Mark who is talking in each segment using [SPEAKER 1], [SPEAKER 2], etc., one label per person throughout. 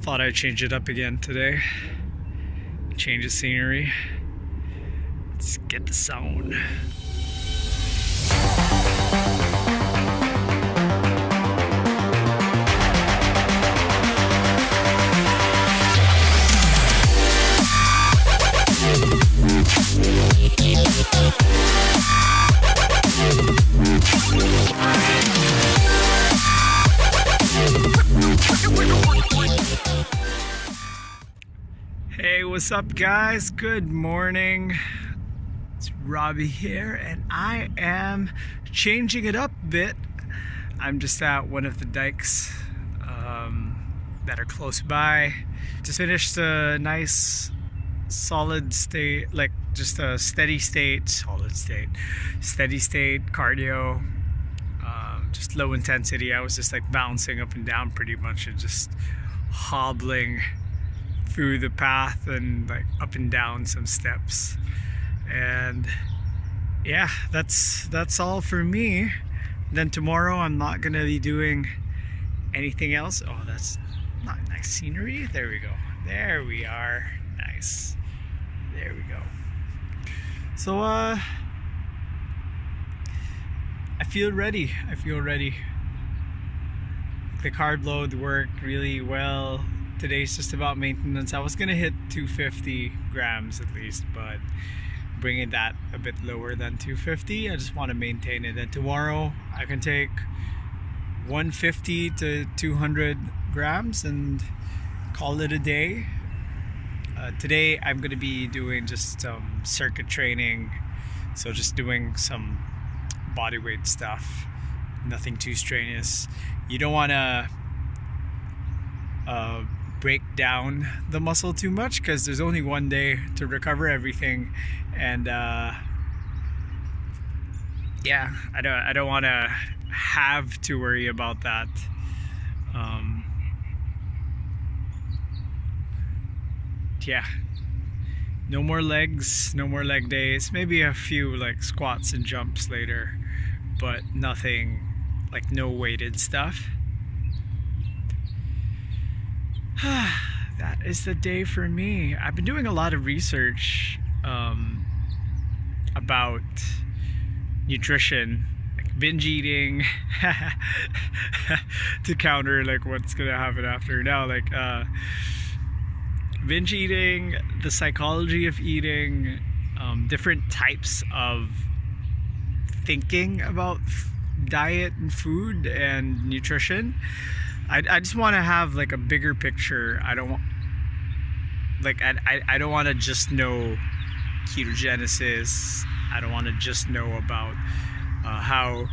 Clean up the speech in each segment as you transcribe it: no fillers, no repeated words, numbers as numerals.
[SPEAKER 1] Thought I'd change it up again today. Change the scenery. Let's get the sound. Hey, what's up guys? Good morning. It's Robbie here and I am changing it up a bit. I'm just at one of the dikes that are close by. Just finished a nice solid state, like just a steady state cardio, just low intensity. I was just like bouncing up and down pretty much and just hobbling through the path and like up and down some steps. And yeah, that's all for me. Then tomorrow I'm not gonna be doing anything else. Oh, that's not nice scenery. There we go. There we are. Nice. There we go. So I feel ready. The carb load worked really well. Today's just about maintenance. I was gonna hit 250 grams at least, but bringing that a bit lower than 250. I just want to maintain it. And tomorrow I can take 150 to 200 grams and call it a day. Today I'm going to be doing just some circuit training, so just doing some body weight stuff, nothing too strenuous. You don't want to break down the muscle too much because there's only one day to recover everything. And yeah, I don't want to have to worry about that. Yeah, no more legs, no more leg days, maybe a few like squats and jumps later, but nothing like no weighted stuff. That is the day for me. I've been doing a lot of research about nutrition, like binge eating to counter like what's gonna happen after now, like binge eating, the psychology of eating, different types of thinking about diet and food and nutrition. I just want to have like a bigger picture. I don't want to just know ketogenesis. I don't want to just know about how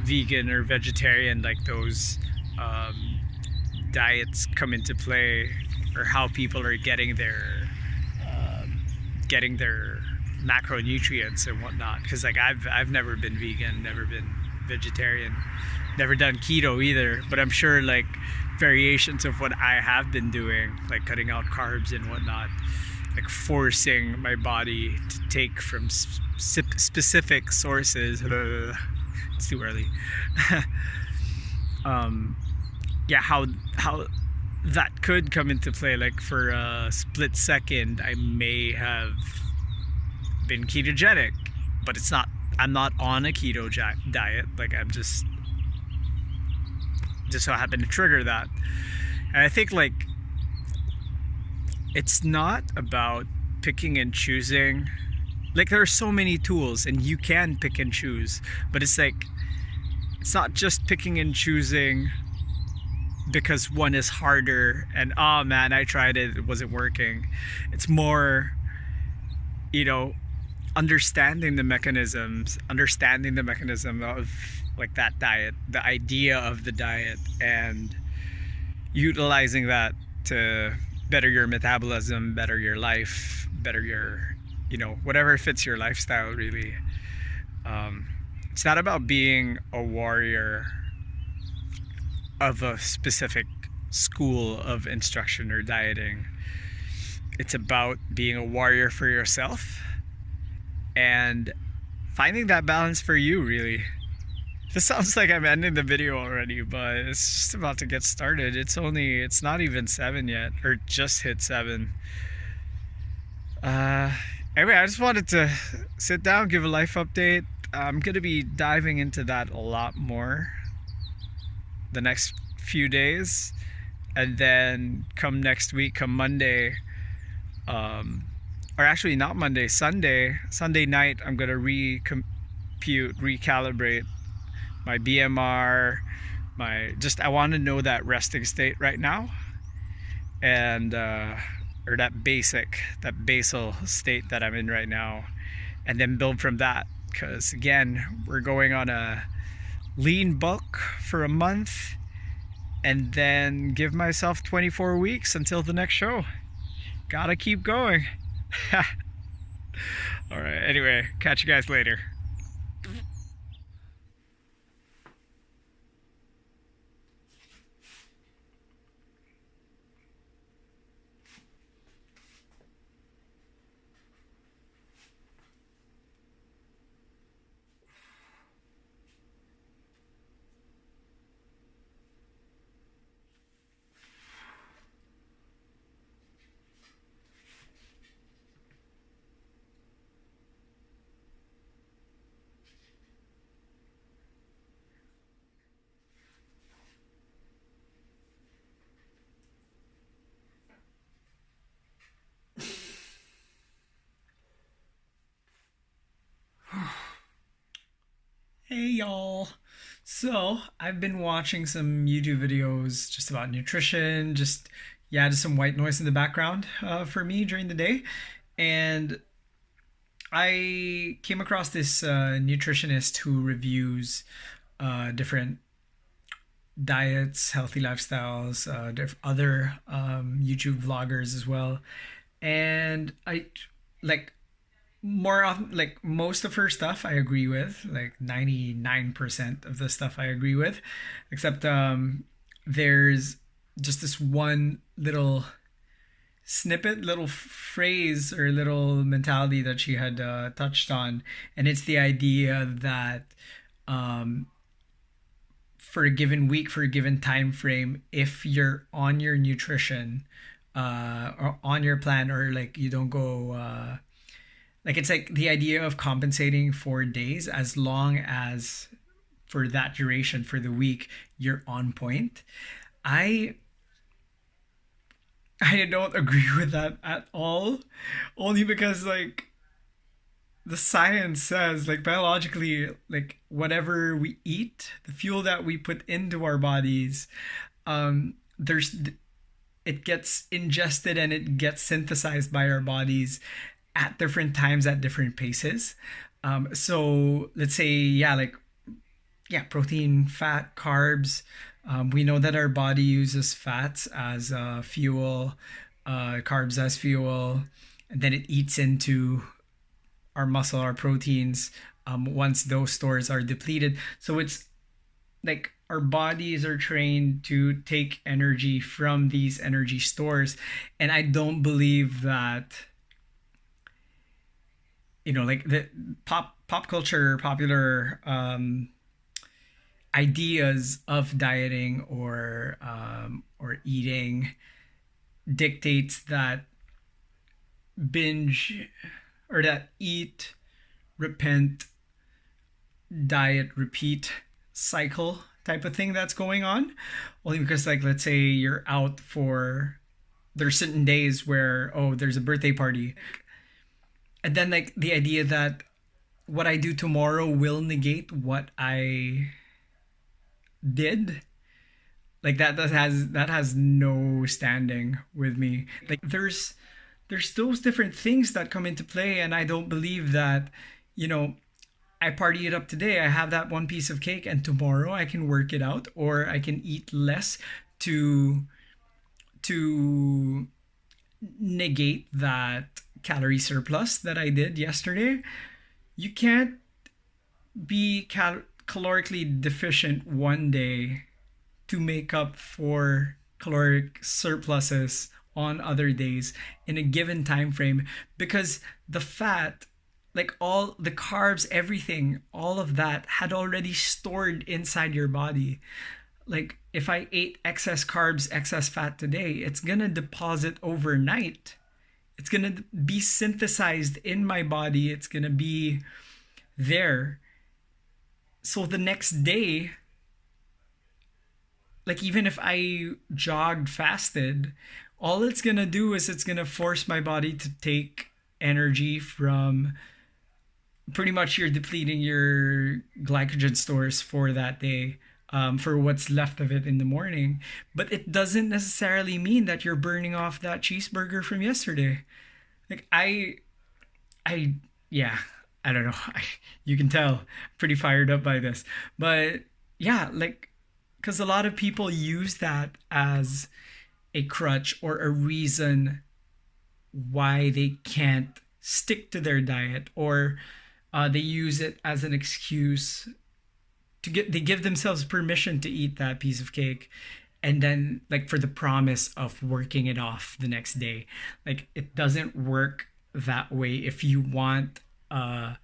[SPEAKER 1] vegan or vegetarian like those diets come into play, or how people are getting their macronutrients and whatnot. Because like I've never been vegan, never been vegetarian, never done keto either, but I'm sure like variations of what I have been doing, like cutting out carbs and whatnot, like forcing my body to take from specific sources. It's too early. Yeah, how that could come into play. Like for a split second I may have been ketogenic, but it's not, I'm not on a keto diet. Like I'm just so happen to trigger that. And I think like it's not about picking and choosing. Like there are so many tools and you can pick and choose, but it's like it's not just picking and choosing because one is harder and oh man, I tried it wasn't working. It's more, you know, understanding the mechanism of like that diet, the idea of the diet, and utilizing that to better your metabolism, better your life, better your, you know, whatever fits your lifestyle really. It's not about being a warrior of a specific school of instruction or dieting. It's about being a warrior for yourself and finding that balance for you really. This sounds like I'm ending the video already, but it's just about to get started. It's not even 7 yet, or just hit 7. Uh, anyway, I just wanted to sit down, give a life update. I'm gonna be diving into that a lot more the next few days, and then come next week, come Monday, or actually not Monday, Sunday night, I'm gonna recalibrate my BMR, I want to know that resting state right now, and or that basal state that I'm in right now, and then build from that. Because again, we're going on a lean bulk for a month, and then give myself 24 weeks until the next show. Gotta keep going. All right. Anyway, catch you guys later. Hey y'all. So, I've been watching some YouTube videos just about nutrition, just some white noise in the background for me during the day. And I came across this nutritionist who reviews different diets, healthy lifestyles, other YouTube vloggers as well. And I like more often, like most of her stuff I agree with, like 99% of the stuff I agree with, except there's just this one little snippet, little phrase or little mentality that she had touched on, and it's the idea that um, for a given week, for a given time frame, if you're on your nutrition or on your plan, or like you don't go like, it's like the idea of compensating for days, as long as for that duration for the week you're on point. I i don't agree with that at all, only because like the science says, like biologically, like whatever we eat, the fuel that we put into our bodies, there's it gets ingested and it gets synthesized by our bodies at different times, at different paces. So let's say, protein, fat, carbs. We know that our body uses fats as fuel, carbs as fuel, and then it eats into our muscle, our proteins, once those stores are depleted. So it's like our bodies are trained to take energy from these energy stores. And I don't believe that, like the pop culture, popular ideas of dieting or eating dictates that binge, or that eat, repent, diet, repeat cycle type of thing that's going on. Only because, like, let's say you're out for, there's certain days where, oh, there's a birthday party, and then like the idea that what I do tomorrow will negate what I did, like that has no standing with me. Like there's those different things that come into play, and I don't believe that, you know I party it up today, I have that one piece of cake, and tomorrow I can work it out, or I can eat less to to negate that calorie surplus that I did yesterday. You can't be calorically deficient one day to make up for caloric surpluses on other days in a given time frame, because the fat like all the carbs, everything, all of that had already stored inside your body. Like if I ate excess carbs, excess fat today, it's gonna deposit overnight. It's gonna be synthesized in my body. It's gonna be there. So the next day, like even if I jogged, fasted, all it's gonna do is it's gonna force my body to take energy from, pretty much you're depleting your glycogen stores for that day, for what's left of it in the morning. But it doesn't necessarily mean that you're burning off that cheeseburger from yesterday. Like I, yeah, I don't know. You can tell, I'm pretty fired up by this. But yeah, like, because a lot of people use that as a crutch or a reason why they can't stick to their diet, or they use it as an excuse to get, they give themselves permission to eat that piece of cake, and then like for the promise of working it off the next day. Like it doesn't work that way. If you want a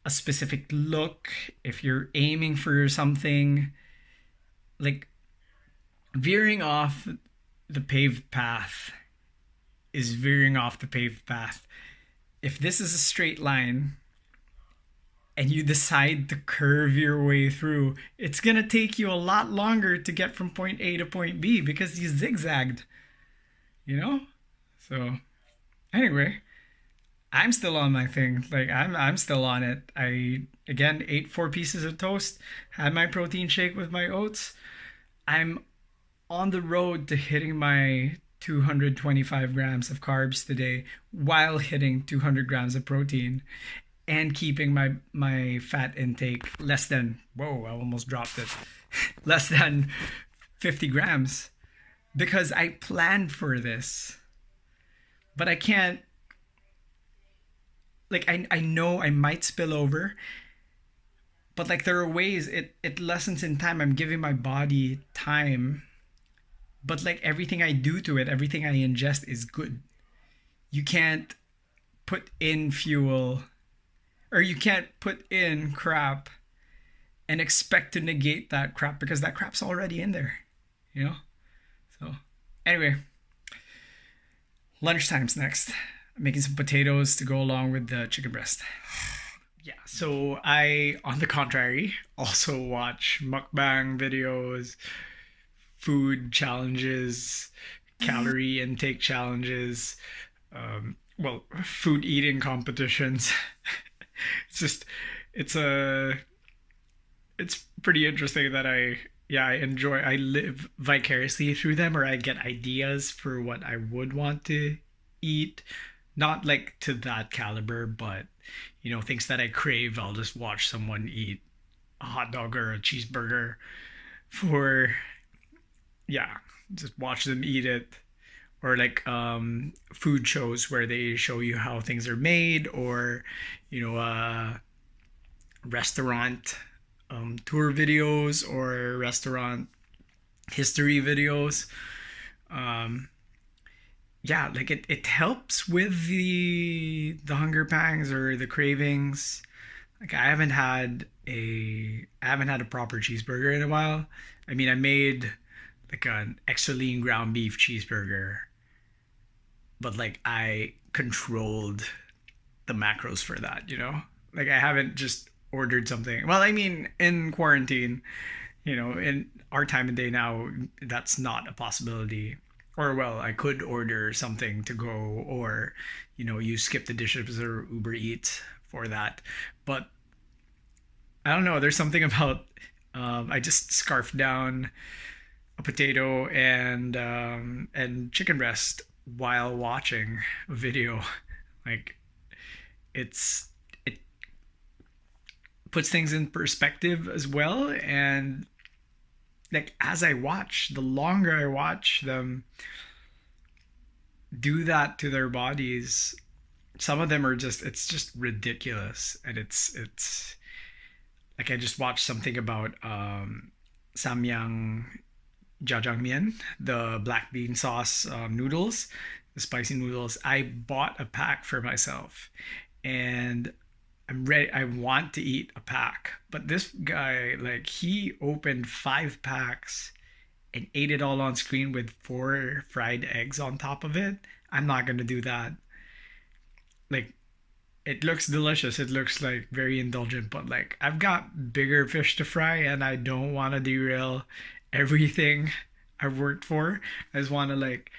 [SPEAKER 1] specific look, if you're aiming for something, like veering off the paved path is veering off the paved path. If this is a straight line and you decide to curve your way through, it's going to take you a lot longer to get from point A to point B because you zigzagged, you know? So, anyway, I'm still on my thing. Like I'm still on it. I again ate 4 pieces of toast, had my protein shake with my oats. I'm on the road to hitting my 225 grams of carbs today while hitting 200 grams of protein and keeping my fat intake less than, whoa, I almost dropped it, less than 50 grams, because I planned for this. But I can't, like I know I might spill over, but like there are ways it lessens in time. I'm giving my body time, but like everything I do to it, everything I ingest is good. You can't put in fuel, or you can't put in crap and expect to negate that crap, because that crap's already in there, you know? So anyway, lunchtime's next. I'm making some potatoes to go along with the chicken breast. Yeah, so I, on the contrary, also watch mukbang videos, food challenges, calorie intake challenges, well, food eating competitions. It's just, it's a, it's pretty interesting that I enjoy, I live vicariously through them, or I get ideas for what I would want to eat. Not like to that caliber, but you know, things that I crave, I'll just watch someone eat a hot dog or a cheeseburger for, yeah, just watch them eat it. Or like food shows where they show you how things are made, or you know, restaurant tour videos or restaurant history videos. Yeah, like it helps with the hunger pangs or the cravings. Like I haven't had a proper cheeseburger in a while. I mean, I made like an extra lean ground beef cheeseburger, but like I controlled the macros for that, you know? Like I haven't just ordered something. Well, I mean, in quarantine, you know, in our time of day now, that's not a possibility. Or well, I could order something to go, or you know, you skip the dishes or Uber Eats for that. But I don't know. There's something about I just scarfed down a potato and chicken breast while watching a video. Like it puts things in perspective as well, and like as I watch, the longer I watch them do that to their bodies, some of them are just, it's just ridiculous. And it's like I just watched something about samyang jjajangmyeon, the black bean sauce noodles, the spicy noodles. I bought a pack for myself, and I'm ready. I want to eat a pack, but this guy, like, he opened 5 packs and ate it all on screen with 4 fried eggs on top of it. I'm not gonna do that. Like, it looks delicious. It looks like very indulgent, but like, I've got bigger fish to fry, and I don't want to derail everything I've worked for. I just want to like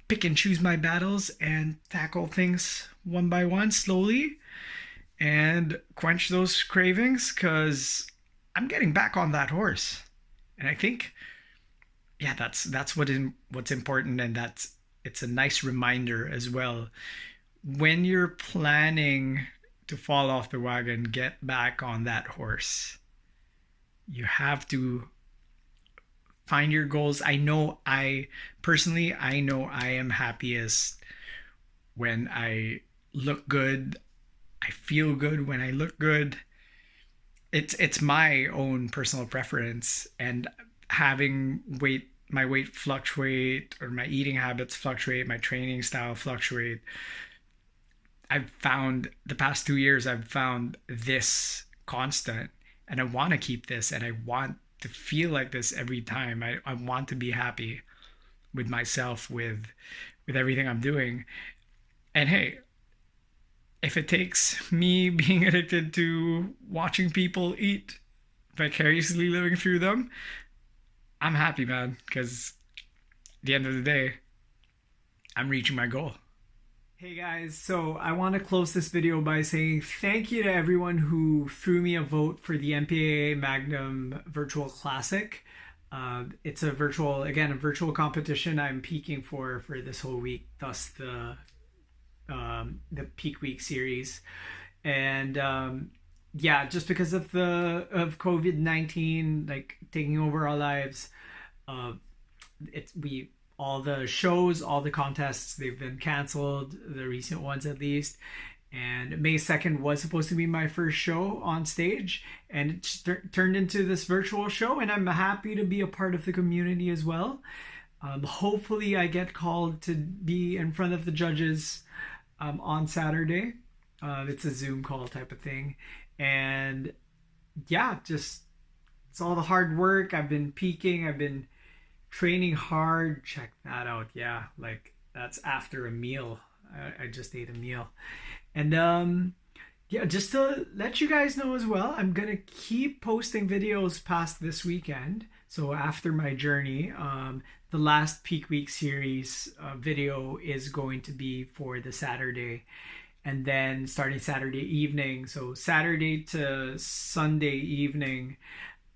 [SPEAKER 1] pick and choose my battles and tackle things one by one slowly and quench those cravings, because I'm getting back on that horse. And I think, yeah, that's what's important, and that's it's a nice reminder as well. When you're planning to fall off the wagon, get back on that horse. You have to find your goals. I know I am happiest when I look good. I feel good when I look good. It's my own personal preference, and having my weight fluctuate, or my eating habits fluctuate, my training style fluctuate. I've found the past 2 years, I've found this constant, and I want to keep this, and I want to feel like this every time. I want to be happy with myself, with everything I'm doing. And hey, if it takes me being addicted to watching people eat, vicariously living through them, I'm happy, man, because at the end of the day, I'm reaching my goal. Hey guys, so I want to close this video by saying thank you to everyone who threw me a vote for the NPAA-Magnum Virtual Classic. It's a virtual competition I'm peaking for this whole week, thus the peak week series. And yeah, just because of COVID-19 like taking over our lives, all the shows, all the contests, they've been canceled, the recent ones at least. And May 2nd was supposed to be my first show on stage, and it turned into this virtual show, and I'm happy to be a part of the community as well. Hopefully I get called to be in front of the judges on Saturday. It's a Zoom call type of thing. And yeah, just it's all the hard work. I've been peaking. I've been training hard. Check that out. Yeah, like that's after a meal. I just ate a meal. And yeah, just to let you guys know as well, I'm gonna keep posting videos past this weekend. So after my journey, the last peak week series video is going to be for the Saturday, and then starting Saturday evening, so Saturday to Sunday evening,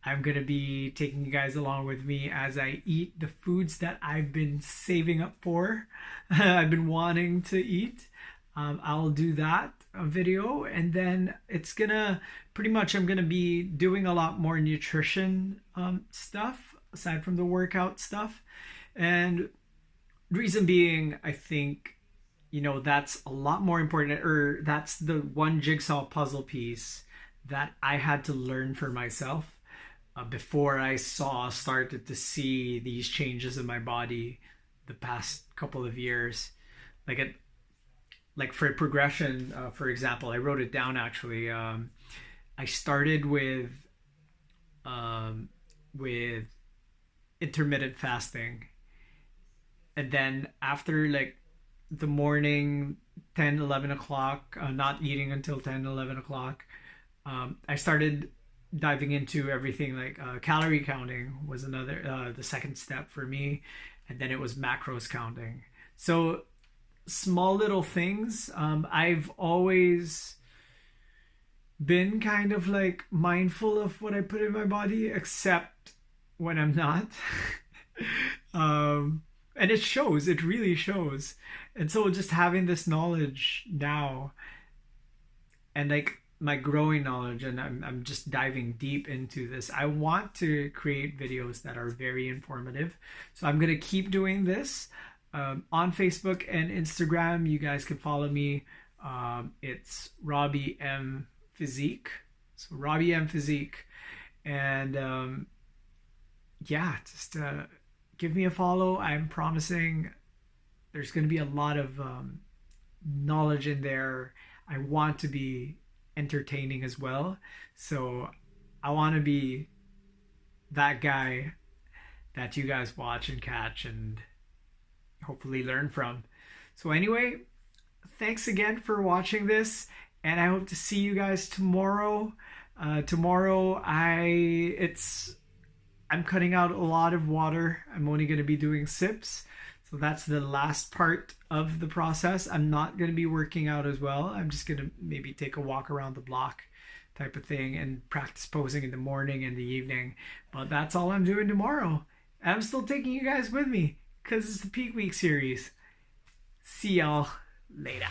[SPEAKER 1] I'm going to be taking you guys along with me as I eat the foods that I've been saving up for. I've been wanting to eat. I'll do that video, and then it's gonna pretty much, I'm gonna be doing a lot more nutrition stuff aside from the workout stuff. And reason being, I think, you know, that's a lot more important, or that's the one jigsaw puzzle piece that I had to learn for myself before I started to see these changes in my body the past couple of years. Like for progression, for example, I wrote it down actually. I started with intermittent fasting, and then after like the morning 10-11 o'clock, not eating until 10-11 o'clock, I started diving into everything. Like calorie counting was another, the second step for me, and then it was macros counting. So small little things. I've always been kind of like mindful of what I put in my body, except when I'm not. And it shows, it really shows. And so just having this knowledge now, and like my growing knowledge, and I'm just diving deep into this. I want to create videos that are very informative. So I'm going to keep doing this. On Facebook and Instagram, you guys can follow me. It's Robbie M Physique. So Robbie M Physique. And yeah, just give me a follow. I'm promising there's going to be a lot of knowledge in there. I want to be entertaining as well. So I want to be that guy that you guys watch and catch and hopefully learn from. So anyway, thanks again for watching this, and I hope to see you guys tomorrow. Tomorrow I'm cutting out a lot of water. I'm only going to be doing sips. So that's the last part of the process. I'm not going to be working out as well. I'm just going to maybe take a walk around the block type of thing and practice posing in the morning and the evening. But that's all I'm doing tomorrow. And I'm still taking you guys with me because it's the Peak Week series. See y'all later.